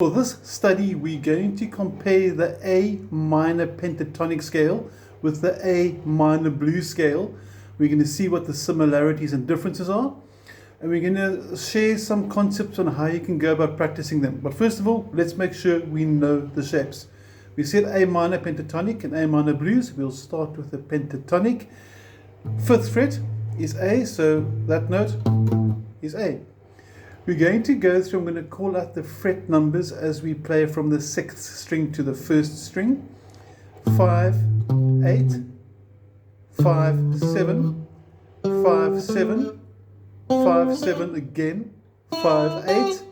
For this study, we're going to compare the A minor pentatonic scale with the A minor blues scale. We're going to see what the similarities and differences are, and we're going to share some concepts on how you can go about practicing them. But first of all, let's make sure we know the shapes. We said A minor pentatonic and A minor blues. We'll start with the pentatonic. Fifth fret is A, so that note is A. We're going to go through, I'm going to call out the fret numbers as we play from the sixth string to the first string. 5, 8, 5, 7, 5, 7, 5, 7 again, 5, 8,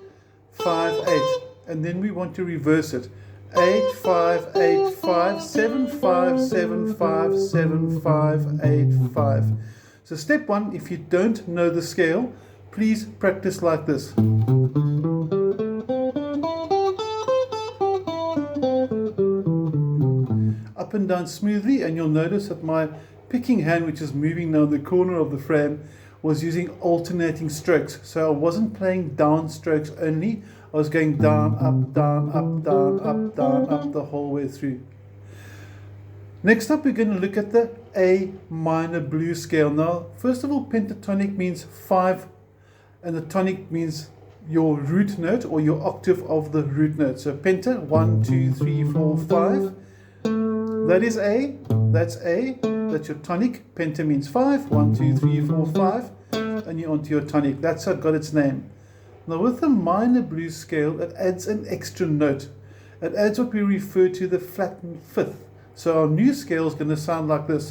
5, 8. And then we want to reverse it. 8, 5, 8, 5, 7, 5, 7, 5, 7, 5, 8, 5. So step one, if you don't know the scale, please practice like this. Up and down smoothly, and you'll notice that my picking hand, which is moving now in the corner of the frame, was using alternating strokes. So I wasn't playing down strokes only, I was going down, up, down, up, down, up, down, up the whole way through. Next up, we're going to look at the A minor blues scale. Now, first of all, pentatonic means 5, and the tonic means your root note or your octave of the root note. So penta, 1, 2, 3, 4, 5. That is A, that's A, that's your tonic. Penta means 5, 1, 2, 3, 4, 5, and you're onto your tonic. That's how it got its name. Now with the minor blues scale, it adds an extra note. It adds what we refer to the flattened fifth. So our new scale is going to sound like this.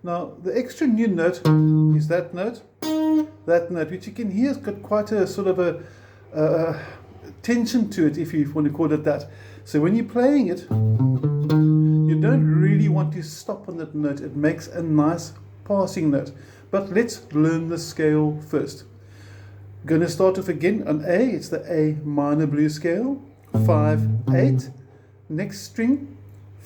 Now the extra new note is that note, which you can hear has got quite a sort of a tension to it, if you want to call it that. So when you're playing it, you don't really want to stop on that note. It makes a nice passing note. But let's learn the scale first. Going to start off again on A. It's the A minor blues scale. 5, 8. Next string,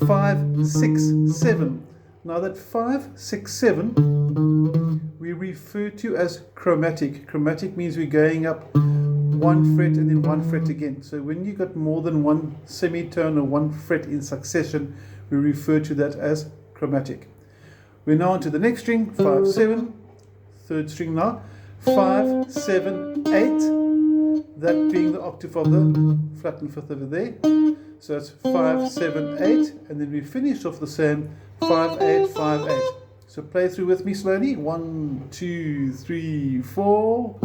5, 6, 7. Now that 5, 6, 7 we refer to as chromatic. Chromatic means we're going up one fret and then one fret again. So when you got more than one semitone or one fret in succession, we refer to that as chromatic. We're now on to the next string, 5, 7. Third string now, 5, 7, 8. That being the octave of the flattened fifth over there. So that's 5, 7, 8, and then we finish off the same 5, 8, 5, 8. So play through with me slowly. 1, 2, 3, 4.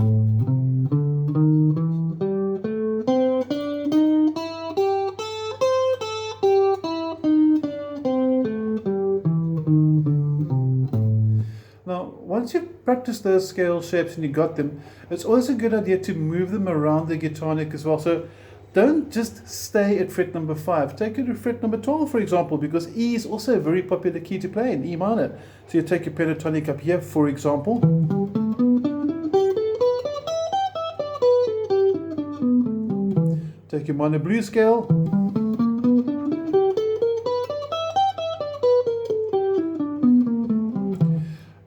Now, once you've practiced those scale shapes and you got them, it's always a good idea to move them around the guitar neck as well. So don't just stay at fret number 5. Take it to fret number 12, for example, because E is also a very popular key to play in, E minor. So you take your pentatonic up here, for example. Take your minor blues scale.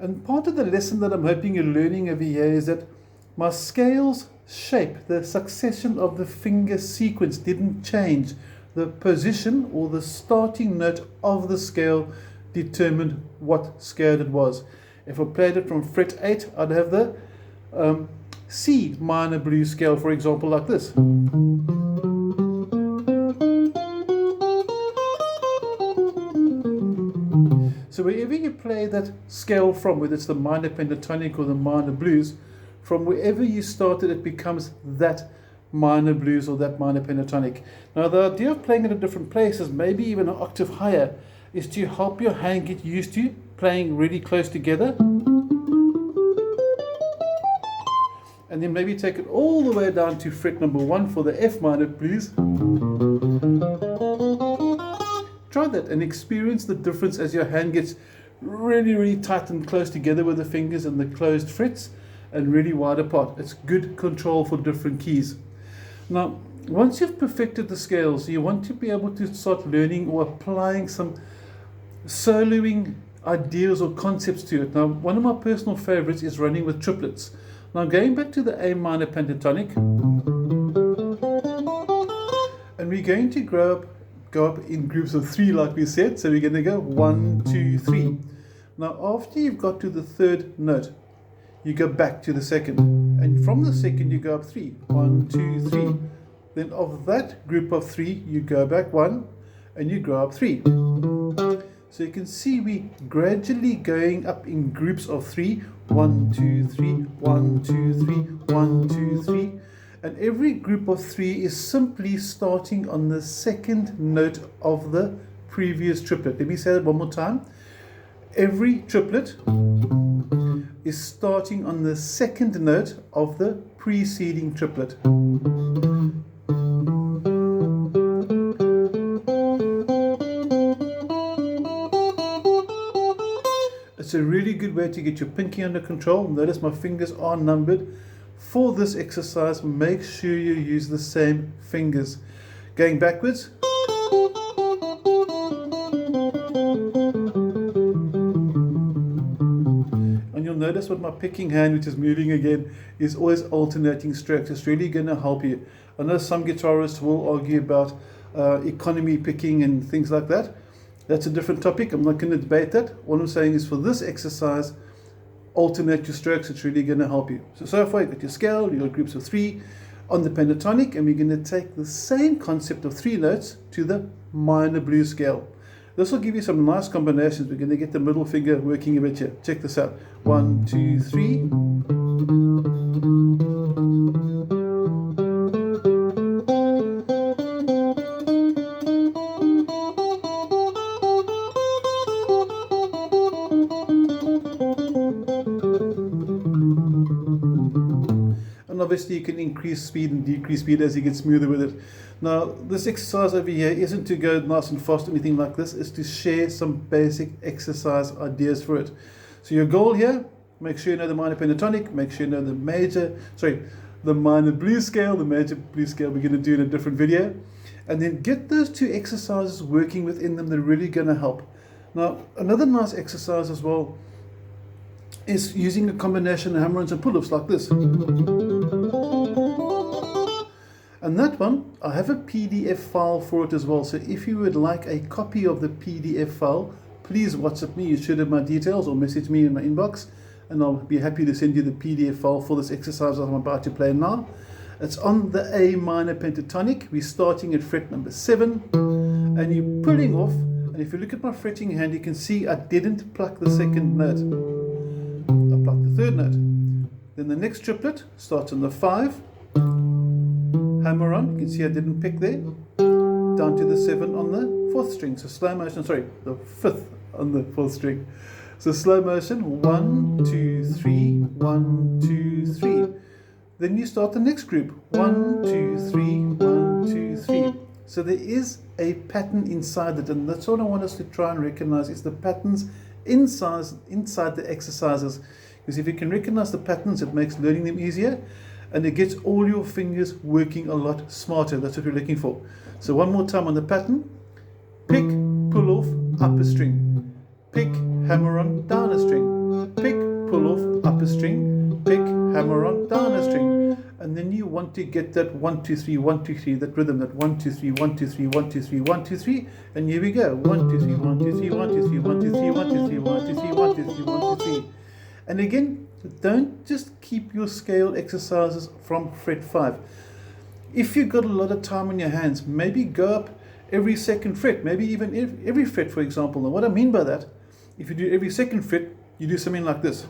And part of the lesson that I'm hoping you're learning over here is that my scales shape, the succession of the finger sequence didn't change. The position or the starting note of the scale determined what scale it was. If I played it from fret 8, I'd have the C minor blues scale, for example, like this. So wherever you play that scale from, whether it's the minor pentatonic or the minor blues, from wherever you started, it becomes that minor blues or that minor pentatonic. Now the idea of playing it at different places, maybe even an octave higher, is to help your hand get used to playing really close together. And then maybe take it all the way down to fret number 1 for the F minor blues. Try that and experience the difference as your hand gets really, really tight and close together with the fingers and the closed frets and really wide apart. It's good control for different keys. Now, once you've perfected the scales, you want to be able to start learning or applying some soloing ideas or concepts to it. Now, one of my personal favorites is running with triplets. Now, going back to the A minor pentatonic, and we're going to go up in groups of 3 like we said. So we're going to go 1, 2, 3. Now after you've got to the third note, you go back to the second, and from the second you go up 3. 1, 2, 3. Then of that group of 3 you go back 1 and you go up 3. So you can see we gradually going up in groups of 3. 1, 2, 3, 1, 2, 3, 1, 2, 3. And every group of 3 is simply starting on the second note of the previous triplet. Let me say that one more time. Every triplet is starting on the second note of the preceding triplet. It's a really good way to get your pinky under control. Notice my fingers are numbered. For this exercise, make sure you use the same fingers. Going backwards. And you'll notice with my picking hand, which is moving again, is always alternating strokes. It's really going to help you. I know some guitarists will argue about economy picking and things like that. That's a different topic. I'm not going to debate that. All I'm saying is for this exercise, alternate your strokes. It's really going to help you. So far you've got your scale, you've got groups of 3 on the pentatonic, and we're going to take the same concept of 3 notes to the minor blues scale. This will give you some nice combinations. We're going to get the middle finger working a bit here. Check this out. 1, 2, 3. Obviously you can increase speed and decrease speed as you get smoother with it. Now this exercise over here isn't to go nice and fast or anything like this. It's to share some basic exercise ideas for it. So your goal here, make sure you know the minor pentatonic, make sure you know the minor blues scale, the major blues scale we're going to do in a different video, and then get those 2 exercises working within them. They're really going to help. Now another nice exercise as well is using a combination of hammer-ons and pull-offs like this. And that one, I have a PDF file for it as well. So if you would like a copy of the PDF file, please WhatsApp me. You should have my details, or message me in my inbox, and I'll be happy to send you the PDF file for this exercise I'm about to play now. It's on the A minor pentatonic. We're starting at fret number 7, and you're pulling off. And if you look at my fretting hand, you can see I didn't pluck the second note. I plucked the third note. Then the next triplet starts on the 5, hammer on, you can see I didn't pick there, down to the 7 on the 4th string. So slow motion, sorry, the 5th on the 4th string. So slow motion, 1, 2, 3, 1, 2, 3. Then you start the next group, 1, 2, 3, 1, 2, 3. So there is a pattern inside it, and that's what I want us to try and recognize, is the patterns inside the exercises. Because if you can recognize the patterns, it makes learning them easier, and it gets all your fingers working a lot smarter. That's what we're looking for. So one more time on the pattern. Pick, pull off, upper string. Pick, hammer on, down a string. Pick, pull off, upper string. Pick, hammer on, down a string. And then you want to get that 1, 2, 3, 1, 2, 3, that rhythm, that 1, 2, 3, 1, 2, 3, 1, 2, 3, 1, 2, 3. And here we go. 1, 2, 3, 1, 2, 3, 1, 2, 3, 1, 2, 3, 1, 2, 3, 1, 2, 3, 1, 2, 3, 1, 2, 3. And again, don't just keep your scale exercises from fret 5. If you've got a lot of time on your hands, maybe go up every second fret, maybe even every fret, for example. Now what I mean by that, if you do every second fret, you do something like this.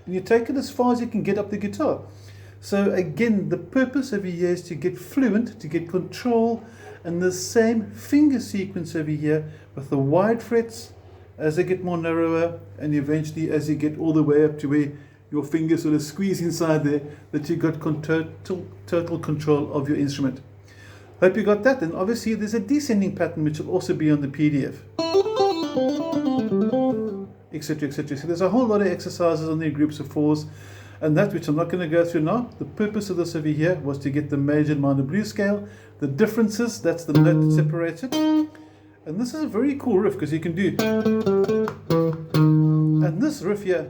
You take it as far as you can get up the guitar. So again, the purpose over here is to get fluent, to get control, and the same finger sequence over here with the wide frets as they get more narrower, and eventually as you get all the way up to where your fingers sort of squeeze inside there, that you got total control of your instrument. Hope you got that. And obviously there's a descending pattern which will also be on the PDF. etc., etc. So there's a whole lot of exercises on their groups of fours, and that, which I'm not going to go through now. The purpose of this over here was to get the major and minor blues scale. The differences, that's the note that separates it. And this is a very cool riff because you can do, and this riff here,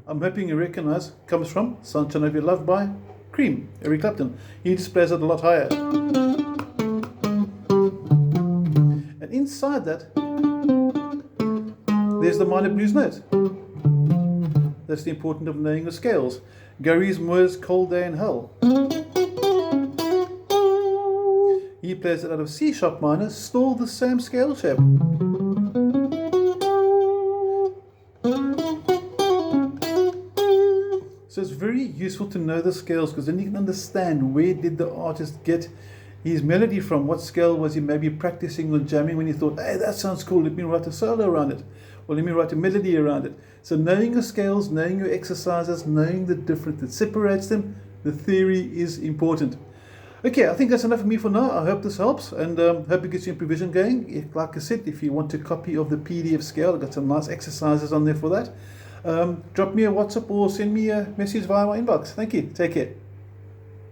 I'm hoping you recognize, comes from Sunshine of Your Love by Cream, Eric Clapton. He just plays it a lot higher. And inside that, there's the minor blues note. That's the importance of knowing the scales. Gary's Moors, Cold Day in Hell. He plays it out of C sharp minor, still the same scale shape. So it's very useful to know the scales, because then you can understand where did the artist get his melody from. What scale was he maybe practicing or jamming when he thought, hey, that sounds cool, let me write a solo around it, or let me write a melody around it. So knowing your scales, knowing your exercises, knowing the difference that separates them, the theory is important. Okay, I think that's enough for me for now. I hope this helps, and hope it gets your improvisation going. Like I said, if you want a copy of the PDF scale, I've got some nice exercises on there for that. Drop me a WhatsApp or send me a message via my inbox. Thank you. Take care.